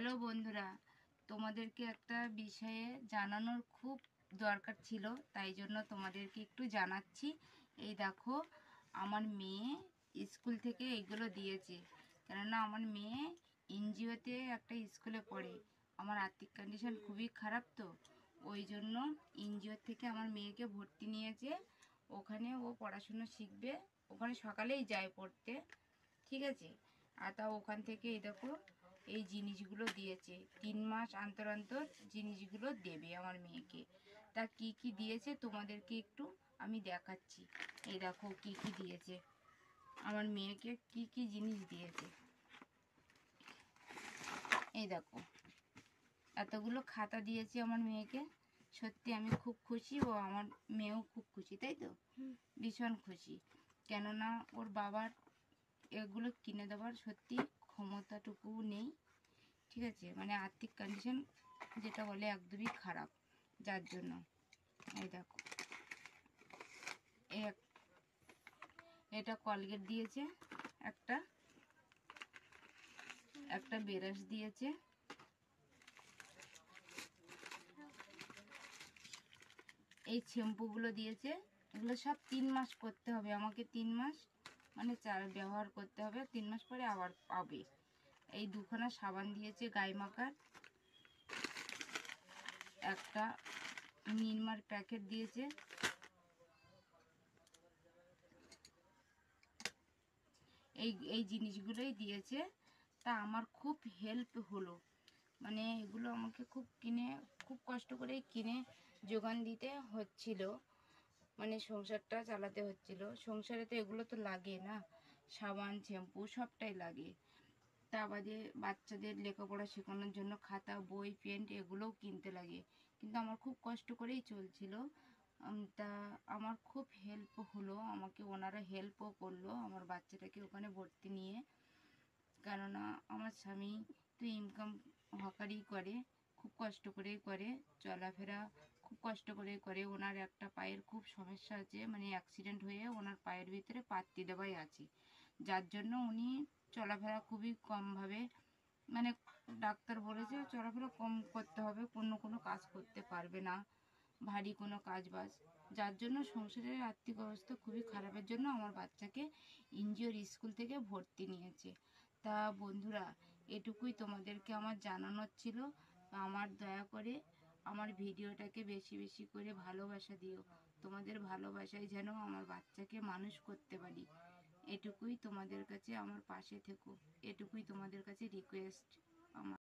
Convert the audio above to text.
Hello বন্ধুরা, তোমাদেরকে একটা বিষয়ে জানানোর খুব দরকার ছিল, তাই জন্য তোমাদেরকে একটু জানাচ্ছি। এই দেখো, আমার মেয়ে স্কুল থেকে এইগুলো দিয়েছে। কেননা আমার মেয়ে এনজিওতে একটা স্কুলে পড়ে। আমার আর্থিক কন্ডিশন খুবই খারাপ, তো ওই জন্য এনজিও থেকে আমার মেয়েকে ভর্তি নিয়েছে। ওখানে ও পড়াশুনো শিখবে। ওখানে সকালেই যায় পড়তে, ঠিক আছে। আর তা ওখান থেকে এই দেখো, এই জিনিসগুলো দিয়েছে। 3 মাস অন্তর অন্তর জিনিসগুলো দেবে আমার মেয়েকে। তা কি কি দিয়েছে তোমাদেরকে একটু আমি দেখাচ্ছি। এই দেখো কি কি দিয়েছে আমার মেয়েকে, কি কি জিনিস দিয়েছে। এই দেখো, এতগুলো খাতা দিয়েছে আমার মেয়েকে। সত্যি আমি খুব খুশি, ও আমার মেয়েও খুব খুশি, তাই তো? ভীষণ খুশি। কেননা ওর বাবার এগুলো কিনে দেওয়ার সত্যি ক্ষমতাটুকু নেই, ঠিক আছে। মানে আর্থিক কন্ডিশন যেটা বলে একদমই খারাপ, যার জন্য। এই দেখো, এটা কলগেট দিয়েছে, একটা একটা ব্রাশ দিয়েছে, এই শ্যাম্পুগুলো দিয়েছে। এগুলো সব 3 মাস করতে হবে আমাকে, 3 মাস মানে ব্যবহার করতে হবে, 3 মাস পরে আবার পাবে। এই 2খানা সাবান দিয়েছে গায়ে মাখার, একটা নিরমার প্যাকেট দিয়েছে, এই এই জিনিসগুলোই দিয়েছে। তা আমার খুব হেল্প হলো। মানে এগুলো আমাকে খুব কষ্ট করে কিনে যোগান দিতে হচ্ছিল। মানে সংসারটা চালাতে হচ্ছিল। সংসারে তো এগুলো তো লাগে না, সাবান শ্যাম্পু সবটাই লাগে। তা বাদে বাচ্চাদের লেখাপড়া শেখানোর জন্য খাতা বই পেন এগুলোও কিনতে লাগে। কিন্তু আমার খুব কষ্ট করেই চলছিল। তা আমার খুব হেল্প হলো, আমাকে ওনারা হেল্পও করলো আমার বাচ্চাটাকে ওখানে ভর্তি নিয়ে। কেননা আমার স্বামী তো ইনকাম হকারি করে, খুব কষ্ট করেই করে, চলাফেরা খুব কষ্ট করেই করে। ওনার একটা পায়ের খুব সমস্যা আছে, মানে অ্যাক্সিডেন্ট হয়ে ওনার পায়ের ভিতরে পাত্তি দেওয়াই আছে, যার জন্য উনি চলাফেরা খুবই কমভাবে, মানে ডাক্তার বলেছে চলাফেরা কম করতে হবে, কোনো কাজ করতে পারবে না, ভারী কোনো কাজ বাজ। যার জন্য সংসারের আর্থিক অবস্থা খুবই খারাপের জন্য আমার বাচ্চাকে এনজিওর স্কুল থেকে ভর্তি নিয়েছে। তা বন্ধুরা, এটুকুই তোমাদেরকে আমার জানানোর ছিল। আমার দয়া করে আমার ভিডিওটাকে বেশি বেশি করে ভালোবাসা দিও। তোমাদের ভালোবাসায় যেন আমার বাচ্চাকে মানুষ করতে পারি, এটুকুই তোমাদের কাছে আমার পাশে থেকো, এটুকুই তোমাদের কাছে রিকোয়েস্ট আমার।